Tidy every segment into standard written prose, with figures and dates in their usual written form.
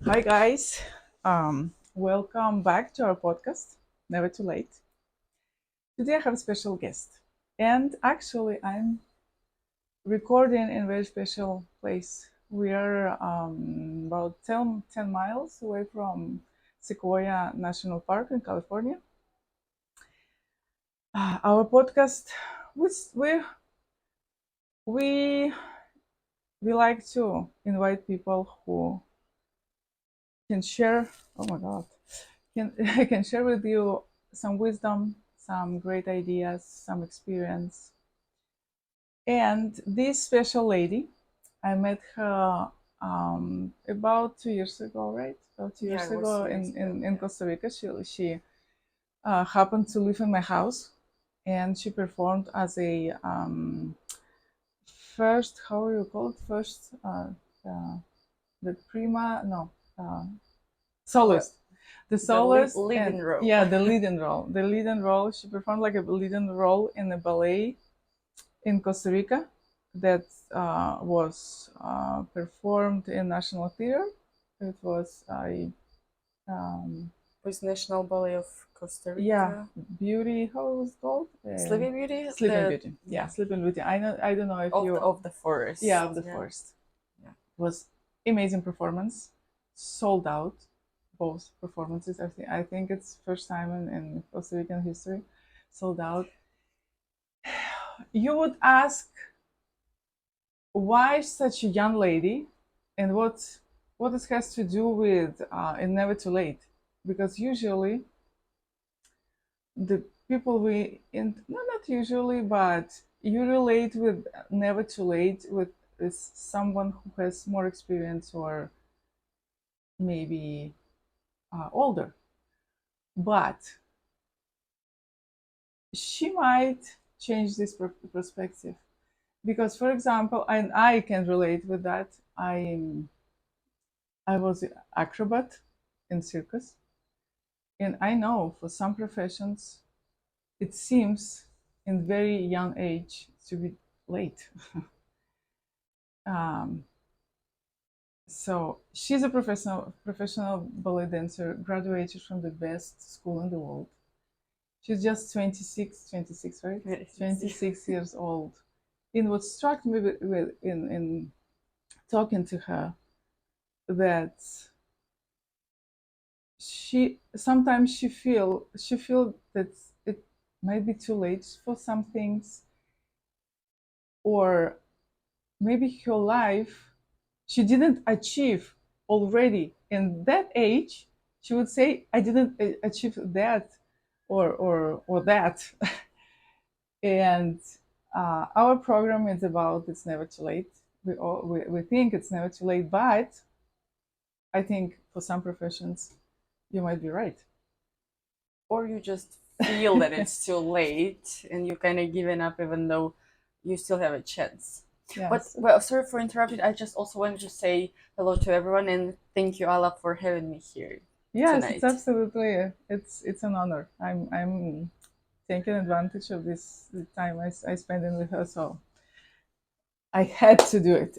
Hi, guys. Welcome back to our podcast, Never Too Late. Today I have a special guest. And actually, I'm recording in a very special place. We are about 10 miles away from Sequoia National Park in California. Our podcast, which we, we like to invite people who can share, oh my God, can share with you some wisdom, some great ideas, some experience. And this special lady, I met her about 2 years ago, right? About two Yeah, years it was ago 2 years ago. in Costa Rica. She happened to live in my house, and she performed as a first, how you call it? First, uh, the prima, no, uh, Oh, soloist. The the lead, soloist and leading role. yeah, the leading role. The leading role. She performed like a leading role in a ballet in Costa Rica that was performed in National Theater. It was a With National Ballet of Costa yeah, Rica. beauty. How was it called? Sleeping Beauty, Sleeping Beauty. Yeah, yeah, Sleeping Beauty. I know. I don't know if of the you. of the forest. Yeah, of the Yeah, forest. yeah. It was amazing performance. Sold out. Both performances. I think it's first time in Costa Rican history. Sold out. You would ask why such a young lady, and what this has to do with and never too late, because usually the people we in no, not usually, but you relate with never too late with is someone who has more experience or maybe older, but she might change this perspective because, for example, and I can relate with that. I was an acrobat in circus. And I know for some professions, it seems in very young age to be late. Um, so she's a professional ballet dancer, graduated from the best school in the world. She's just 26, right? Very sexy. 26 years old. And what struck me in talking to her that she sometimes she feel that it might be too late for some things, or maybe her life she didn't achieve already in that age. She would say, I didn't achieve that or that. And our program is about it's never too late. We think it's never too late, but I think for some professions you might be right. Or you just feel that it's too late and you kind of given up, even though you still have a chance. But Yes. well, sorry for interrupting. I just also wanted to say hello to everyone and thank you, Ala, for having me here Yes, it's tonight. absolutely it's an honor. I'm taking advantage of this time I spend in with her, so I had to do it.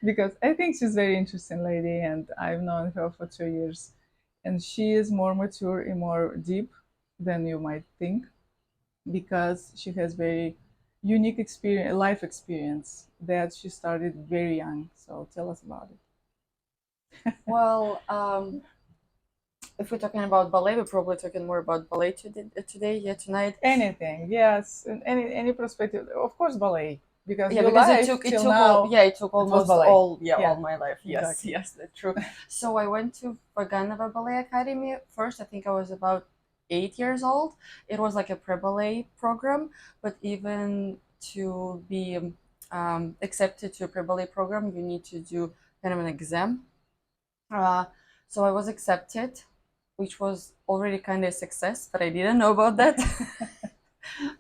Because I think she's a very interesting lady, and I've known her for 2 years, and she is more mature and more deep than you might think, because she has very unique experience, life experience that she started very young. So tell us about it. Well, if we're talking about ballet, we're probably talking more about ballet today, yeah, tonight. Anything, yes, and any perspective, of course, ballet, because Yeah, your because life it till took all, now yeah, it took it was almost ballet. all, yeah, Yeah, all my life. Yes, exactly. yes, that's true. So I went to Vaganov Ballet Academy first. I think I was about 8 years old. It was like a pre-ballet program, but even to be accepted to a pre-ballet program, you need to do kind of an exam. Uh, so I was accepted, which was already kind of a success, but I didn't know about that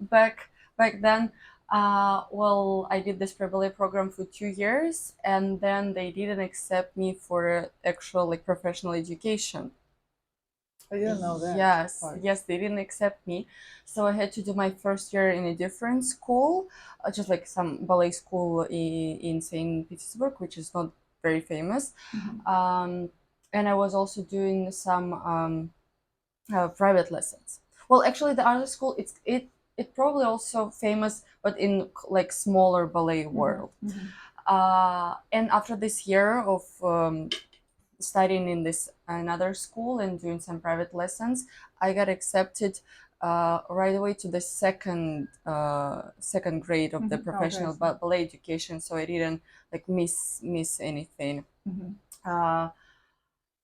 back then. Well, I did this pre-ballet program for 2 years, and then they didn't accept me for actual like professional education. I didn't know that Yes, part. yes, they didn't accept me. So I had to do my first year in a different school, just like some ballet school in Saint Petersburg, which is not very famous. Mhm. And I was also doing some private lessons. Well, actually, the art school it probably also famous, but in like smaller ballet Mhm. world. Mhm. And after this year of studying in this another school and doing some private lessons, I got accepted right away to the second grade of the Mhm. Okay, professional so. ballet education. So I didn't like miss anything. Mhm. Uh,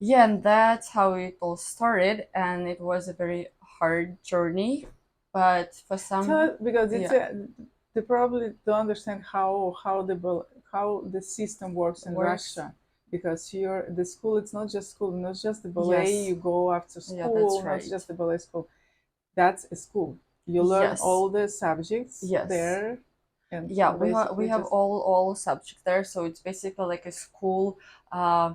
yeah, and that's how it all started, and it was a very hard journey, but for some, Because it's yeah, they probably don't understand how the system works in works. Russia, because the school, it's not just school, not just the ballet Yes, you go after yeah, that's school, not right. just the ballet school. That's a school. You learn Yes, all the subjects yes, there, and yeah. We basically have just. all subjects there, so it's basically like a school uh,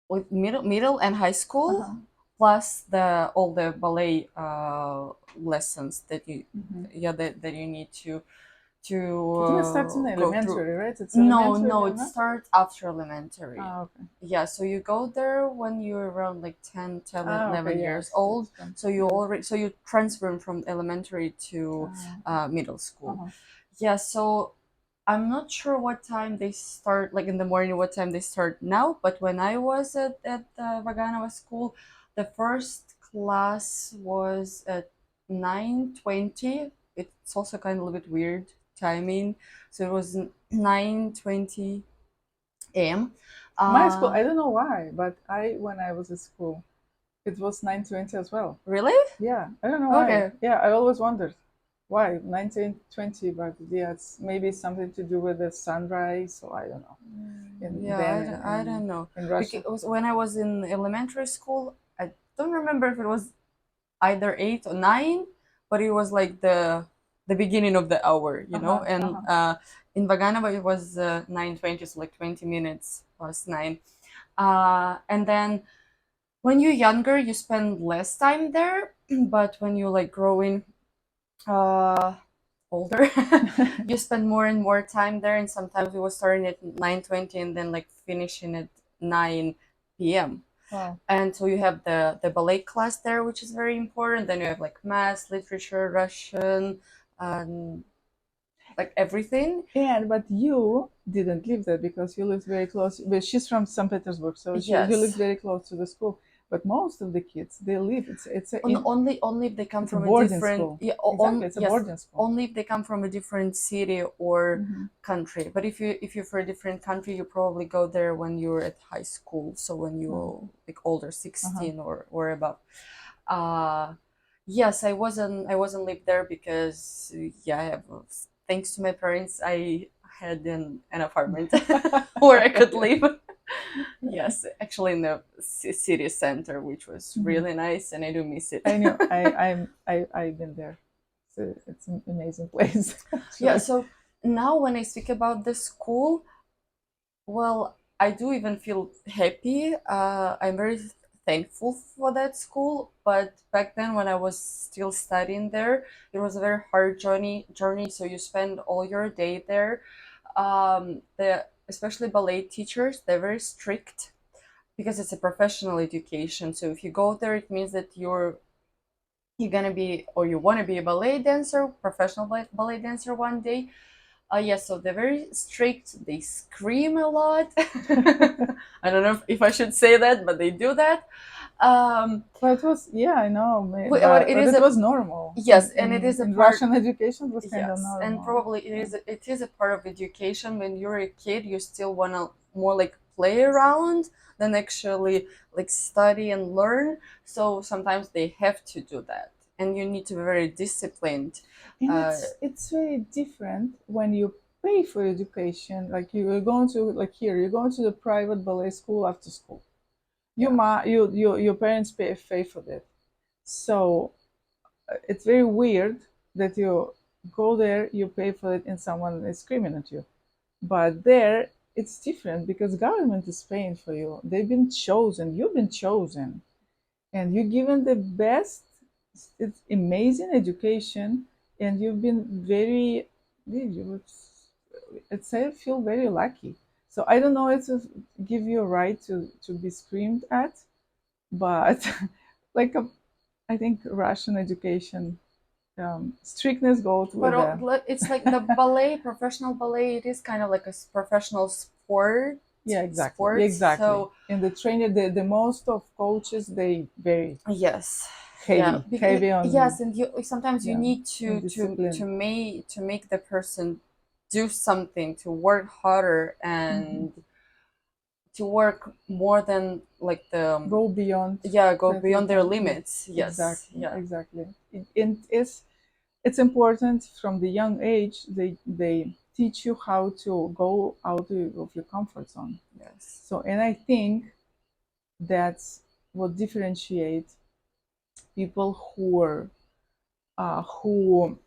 with middle and high school, Uh-huh. plus the all the ballet lessons that you Hmm. yeah that you need to I think it starts in go through. elementary, right? It's No, elementary, no, no, it not? starts after elementary. Ah, okay. Yeah, so you go there when you're around like 10, Ah, okay, 11 years yes, old. it's from So you middle. already so you transfer from elementary to Okay. middle school. Uh-huh. Yeah, so I'm not sure what time they start, like in the morning, what time they start now. But when I was at the Vaganova school, the first class was at 9:20. It's also kind of a little bit weird timing. So it was 9:20 a.m. My school, Uh, I don't know why, but when I was at school, it was 9:20 as well. really? Yeah, I don't know why. Okay. Yeah, I always wondered why 1920, but yeah, it's maybe something to do with the sunrise, or I don't know. In Yeah, then I don't know. in Russia. Because when I was in elementary school, I don't remember if it was either 8 or 9, but it was like the beginning of the hour, you know. Uh-huh, And uh-huh. in Vaganova it was 9:20, so like 20 minutes past 9. And then when you're younger, you spend less time there, but when you like growing uh, older, you spend more and more time there. And sometimes we was starting at 9:20 and then like finishing at 9 p.m. Wow. And so you have the ballet class there, which is very important. Then you have like math, literature, Russian, um, like everything. But you didn't live there because you lived very close. But she's from St. Petersburg, so you lived Yes. very close to the school. But most of the kids, they live. Only if they come It's a from a boarding different, school. yeah, Exactly, it's a yes, boarding school. only if they come from a different city or Hmm. country. But if you're for a different country, you probably go there when you're at high school, so when you're like older, Uh-huh. 16 or above. uh yes, I wasn't live there because yeah, I have, thanks to my parents, I had an apartment where I could live. Yes, actually in the city center, which was Mhm. really nice, and I do miss it. I know. I've been there. It's an amazing place, Yeah, actually. so now when I speak about the school, well, I do even feel happy. I'm very thankful for that school. But back then, when I was still studying there, it was a very hard journey. So you spend all your day there. The especially ballet teachers, they're very strict because it's a professional education. So if you go there, it means that you're gonna be, or you want to be, a ballet dancer, professional ballet dancer one day. Yes, so they're very strict. They scream a lot. I don't know if I should say that, but they do that. Um, But it was, yeah, I know, but it but is it a was normal yes, and it is a in part. Russian education. It was kind of Yes, and normal. probably Yeah. it is a part of education. When you're a kid, you still wanna more like play around than actually like study and learn. So sometimes they have to do that, and you need to be very disciplined. And Uh, it's very different when you pay for education. Like you're going to, like here, you're going to the private ballet school after school. yeah, Your parents pay for that. So it's very weird that you go there, you pay for it, and someone is screaming at you. But there, it's different because government is paying for you. They've been chosen. You've been chosen, and you're given the best. It's amazing education, and you've been very. You would, it's I feel very lucky. So I don't know if to give you a right to be screamed at, but like I think Russian education strictness goes But with the it's like the ballet, professional ballet. It is kind of like a professional sport. yeah, exactly, yeah, Sports. exactly. So In the trainer, the most of coaches they very yes, yeah, heavy on yes, and you sometimes you yeah need in to discipline. make the person do something, to work harder Hmm. and to work more than like the Go beyond yeah, go that beyond their yeah, limits. Yes, exactly, yeah. exactly. And it's important from the young age they teach you how to go out of your comfort zone. Yes. So and I think that's what differentiates people who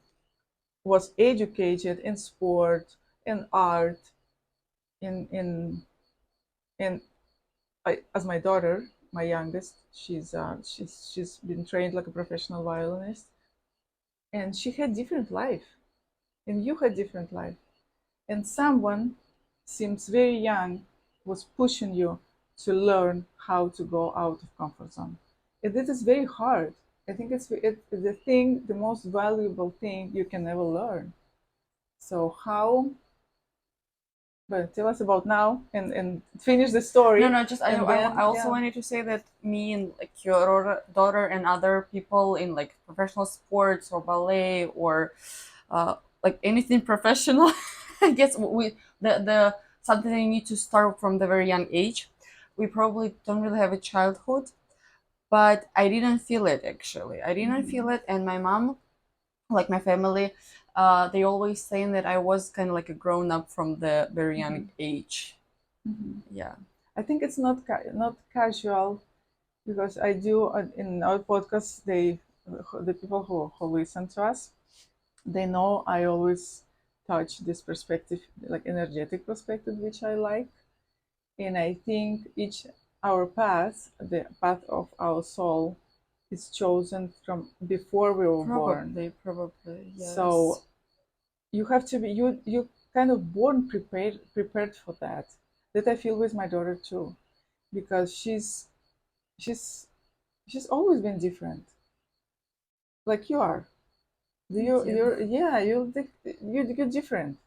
was educated in sport, in art, in as my daughter, my youngest, she's been trained like a professional violinist, and she had different life, and you had different life, and someone seems very young was pushing you to learn how to go out of comfort zone. And this is very hard. I think the most valuable thing you can ever learn. So how but tell us about now and finish the No, story no, just and I then also yeah. wanted to say that me and like your daughter and other people in like professional sports or ballet or like anything professional, I guess we the something that you need to start from the very young age. We probably don't really have a childhood, but I didn't feel it actually. I didn't feel Mhm. it, and my mom, like my family, they always saying that I was kind of like a grown up from the very young Mhm. age. Mhm. Yeah. I think it's not casual because I do in our podcast the people who listen to us they know I always touch this perspective like energetic perspective which I like, and I think each our path the path of our soul is chosen from before we were born. Probably, So yes. you have to be you kind of born prepared for that. That I feel with my daughter too, because she's she's always been different, like you are. Do Thank you. you're yeah you're different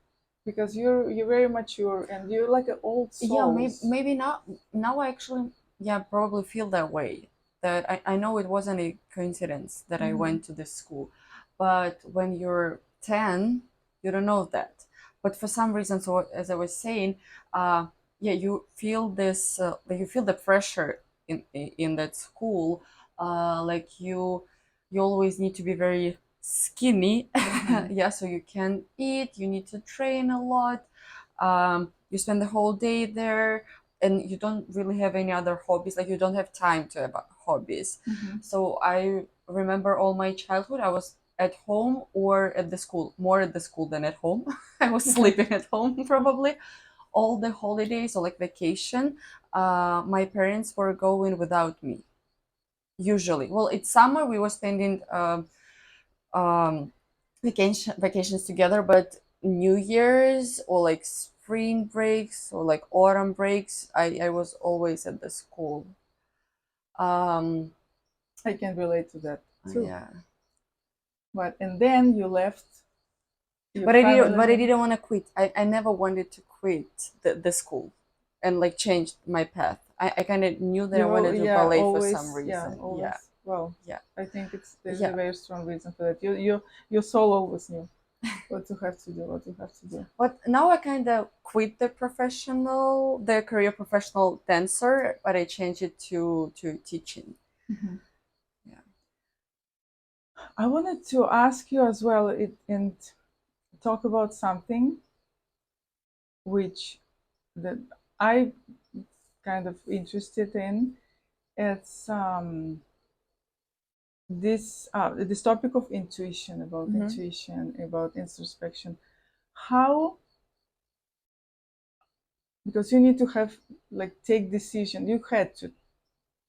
because you're very mature and you're like an old Yeah, souls. maybe not now. I actually, yeah, probably feel that way. That I know it wasn't a coincidence that I Hmm. went to this school, but when you're 10, you don't know that. But for some reason, so as I was saying, yeah, you feel this, like you feel the pressure in that school, like you always need to be very skinny, Hmm. yeah, so you can eat, you need to train a lot, you spend the whole day there, and you don't really have any other hobbies, like you don't have time to have hobbies. Hmm. So I remember all my childhood I was at home or at the school, more at the school than at home. I was sleeping at home probably all the holidays or like vacation. My parents were going without me usually. Well, it's summer, we were spending um, vacations together, but New Year's or like spring breaks or like autumn breaks, I was always at the school. Um, I can relate to that too. yeah, But and then you left your but I family. didn't want to quit. I never wanted to quit the school and like change my path. I kind of knew that I wanted to do Yeah, ballet for some always, yeah, reason. Yeah, always. Well, yeah, I think it's there's a yeah. very strong reason for that. Your soul always knew what you have to do, what you have to do. But now I kind of quit the career professional dancer, but I changed it to teaching. Mhm. Yeah. I wanted to ask you as well and talk about something which that I kind of interested in. It's this topic of Mm-hmm. intuition, about introspection. How because you need to have like take decision. You had to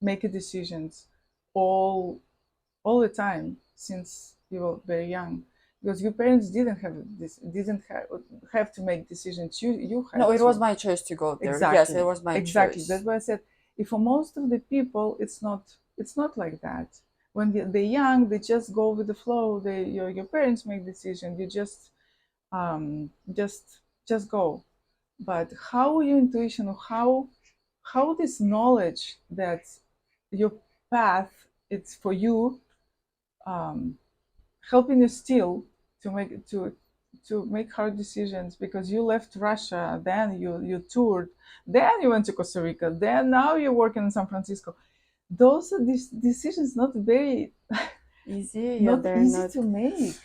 make decisions all all the time since you were very young because your parents didn't have to make decisions. You No, had it was to. my choice to go there. Yes, it Exactly, was my exactly. choice. That's why I said, if for most of the people, it's not like that. When they're young, they just go with the flow. Your parents make decisions. You um, just just go. But how your intuition, or how this knowledge that your path it's for you, um, helping you still to make hard decisions, because you left Russia, then you toured, then you went to Costa Rica, then now you're working in San Francisco. Those are these decisions not very Easy? Yeah, not they're easy not. to make.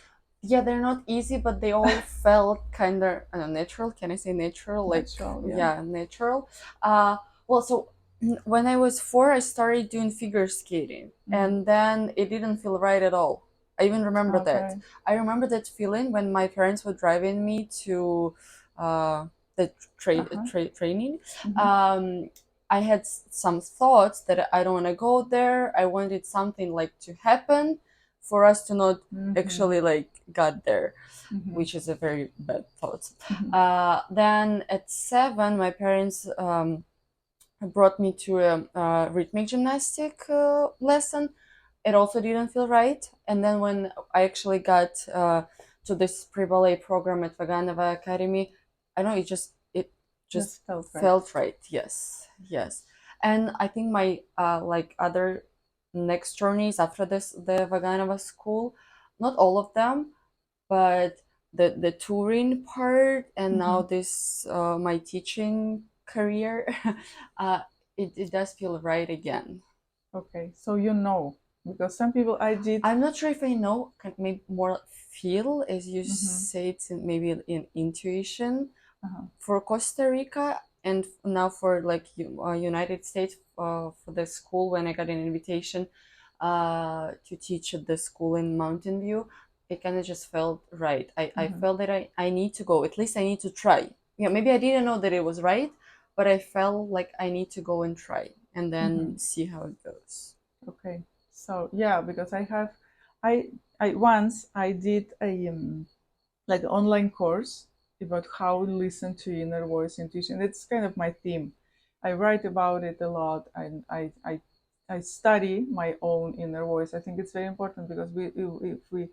Yeah, they're not easy, but they all felt kind of natural. Can I say natural? Like, Natural, yeah. yeah, natural. Uh, well, so when I was 4, I started doing figure skating, Mm. and then it didn't feel right at all. I even remember that. Okay. I remember that feeling when my parents were driving me to uh, the Uh-huh. training. Hmm. Um, I had some thoughts that I don't want to go there. I wanted something like to happen for us to not Hmm. actually like got there, Hmm. which is a very bad thought. Hmm. Then at 7, my parents brought me to a rhythmic gymnastic lesson. It also didn't feel right. And then when I actually got to this pre-ballet program at Vaganov Academy, I know it just Just felt right. felt right. Yes, yes. And I think my like other next journeys after this, the Vaganova school, not all of them, but the touring part, and now Hmm. this my teaching career, uh, it does feel right again. Okay, so because some people I did. I'm not sure if I know, can maybe more feel, as you Hmm. say, it's maybe in intuition Uh-huh. for Costa Rica, and now for like United States, for the school when I got an invitation to teach at the school in Mountain View, it kind of just felt right. I Hmm. felt that I need to go. At least I need to try. Yeah, maybe I didn't know that it was right, but I felt like I need to go and try and Hmm. then see how it goes. Okay, so yeah, because I I once I did a like online course about how to listen to inner voice intuition. It's kind of my theme. I write about it a lot, and I study my own inner voice. I think it's very important, because if we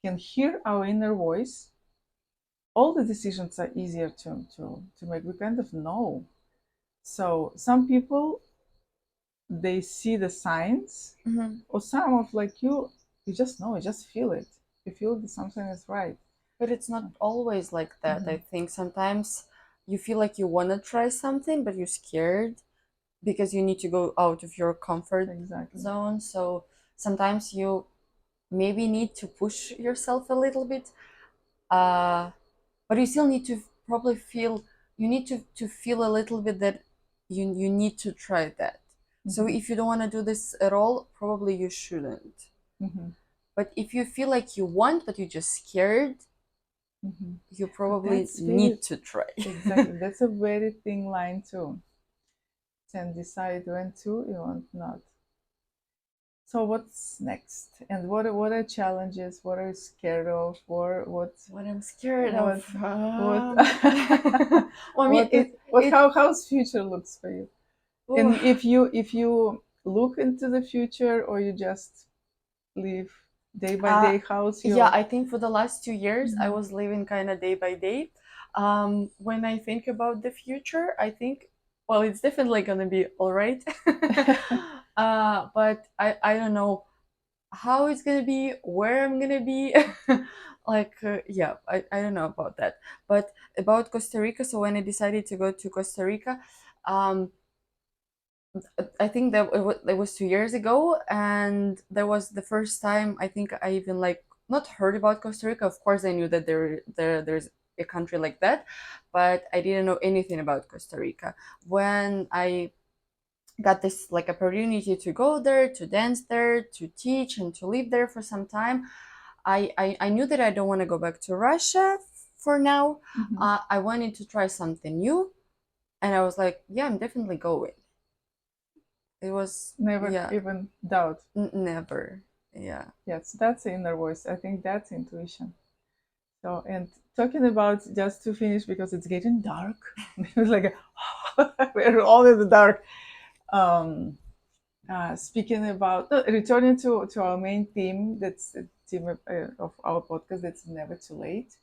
can hear our inner voice, all the decisions are easier to make. We kind of know. So some people, they see the signs, Hmm. or some of like you just know, you just feel it. You feel that something is right. But it's not always like that. Hmm. I think sometimes you feel like you want to try something, but you're scared because you need to go out of your comfort Exactly. zone. So sometimes you maybe need to push yourself a little bit, uh, but you still need to probably feel, you need to feel a little bit that you need to try that. So Hmm. if you don't want to do this at all, probably you shouldn't. Hmm. But if you feel like you want but you're just scared, Hmm. you But probably that's very need to try. exactly. That's a very thin line too. And decide when to, you want not. So what's next? And what are challenges? What are you scared of? Or What I'm scared of. what what Well, I mean, what how's future looks for you? ooh, And if you look into the future, or you just live day by uh, day, how's yeah, your. I think for the last 2 years, I Mhm. was living kind of day by day. When I think about the future, I think, well, it's definitely gonna be all right. But I don't know how it's gonna be, where I'm gonna be. Like, yeah, I don't know about that. But about Costa Rica, so when I decided to go to Costa Rica, um, I think that it was 2 years ago, and that was the first time I think I even like not heard about Costa Rica. Of course, I knew that there's a country like that, but I didn't know anything about Costa Rica. When I got this like opportunity to go there, to dance there, to teach, and to live there for some time, I knew that I don't want to go back to Russia for now. Mhm. I wanted to try something new, and I was like, yeah, I'm definitely going. It was, Never yeah, even doubt. never. Yeah. Yes, that's inner voice. I think that's intuition. So, and talking about, just to finish because it's getting dark. It was like we're all in the dark. Um, Speaking about returning to our main theme, that's the theme of our podcast. That's never too late.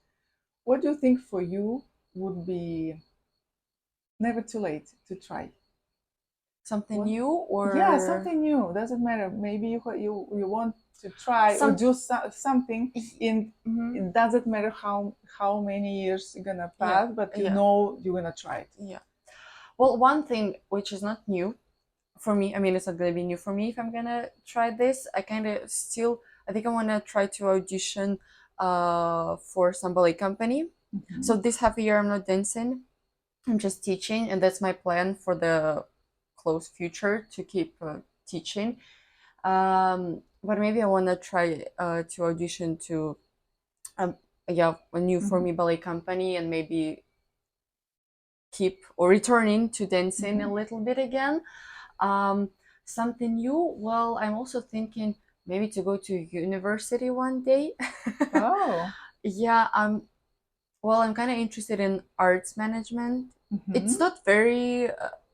What do you think for you would be never too late to try? Something What? new Yeah, or something new. Doesn't matter. Maybe you want to try or some. do something. In Mhm. it doesn't matter how many years you're gonna Yeah, pass, but you yeah, know you're gonna try it. yeah. Well, one thing which is not new for me, I mean, it's not gonna be new for me if I'm gonna try this. I kind of still, I think I wanna try to audition for some ballet company. So Mhm. this half a year I'm not dancing, I'm just teaching, and that's my plan for the close future to keep teaching. But maybe I wanna try to audition to um, yeah, a new for Mhm. me ballet company, and maybe keep or returning to dancing a Mhm. little bit again. Um, Something new. Well, I'm also thinking maybe to go to university one day. Oh. Yeah, I'm kind of interested in arts management. It's Mhm. not very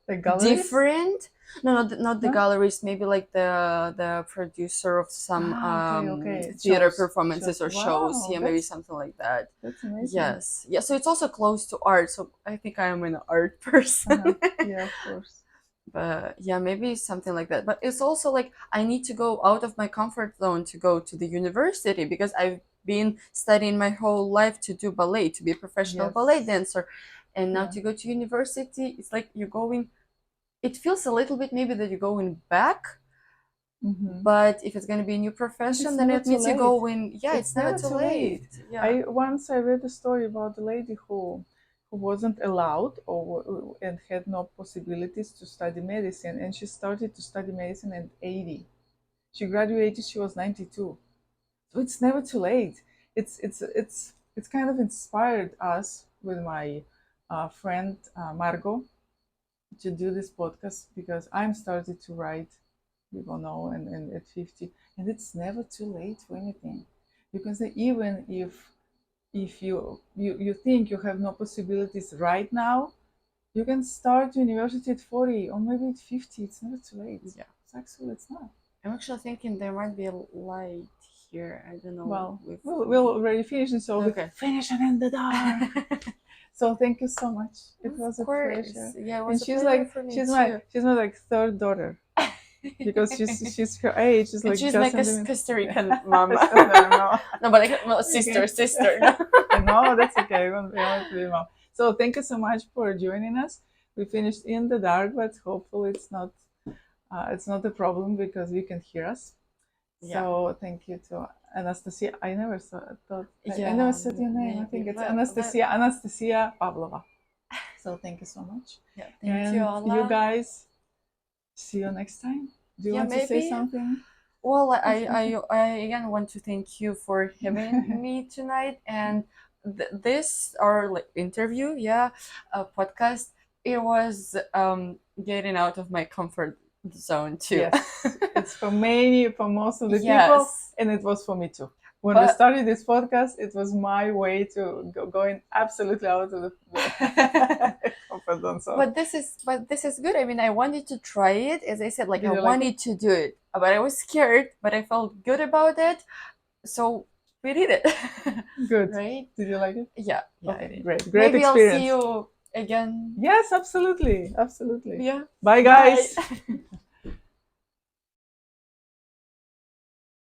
The galleries? different. No, not the No. galleries. Maybe like the producer of some Okay. Okay. theater Shows. performances Shows. or shows. Wow. Yeah, maybe something like that. That's amazing. Yes, yeah. So it's also close to art. So I think I am an art Uh huh. person. Yeah. Of course. But yeah, maybe something like that. But it's also like I need to go out of my comfort zone to go to the university because I've been studying my whole life to do ballet, to be a professional ballet Yes. dancer. And now Yeah. to go to university, it's like you're going, it feels a little bit maybe that you're going back. Mhm. But if it's going to be a new But profession, it's then never it too means you late. go in, yeah, It's it's never never too too late. late. Yeah. I read a story about the lady who wasn't allowed and had no possibilities to study medicine, and she started to study medicine at 80. She graduated. She was 92. So it's never too late. It's kind of inspired us with my friend Margot to do this podcast because I'm started to write, people know, and at 50, and it's never too late for anything. You can say even if you think you have no possibilities right now, you can start university at 40 or maybe at 50. It's never too late. Yeah. It's not. I'm actually thinking there might be a light here. I don't know Well, if we'll already finish, and so we okay. finish it in the dark. So thank you so much. It Of was a course. pleasure. Yeah, it And was a pleasure for me too. she's my like third daughter because she's her age. She's And like she's just like a in the middle. Costa Rican mom. It's just, I don't know. No, but like no, Okay. sister. No. No, that's okay. We want to be mom. So thank you so much for joining us. We finished in the dark, but hopefully it's not a problem because you can hear us. Yeah. So thank you to Anastasia. I never saw, thought I never Yeah, said your name. I maybe. think it's But Anastasia Pavlova. So thank you so much. yeah, thank you, And you Allah. guys, see you next time. Do you Yeah, want to say maybe. something? Well, Anastasia? I again want to thank you for having me tonight, and this our like interview, yeah, podcast. It was getting out of my comfort zone too. Yes, it's for most of the people, Yes, and it was for me too. When we but started this podcast, it was my way to going absolutely out of the comfort zone. So, but this is good. I mean, I wanted to try it. As I said, like did I you like it? wanted to do it, but I was scared. But I felt good about it, so we did it. Good. Right? Did you like it? Yeah, yeah, I Okay, did. great Maybe I'll see experience. you again. Yes, absolutely, absolutely. Yeah. Bye, Bye. guys.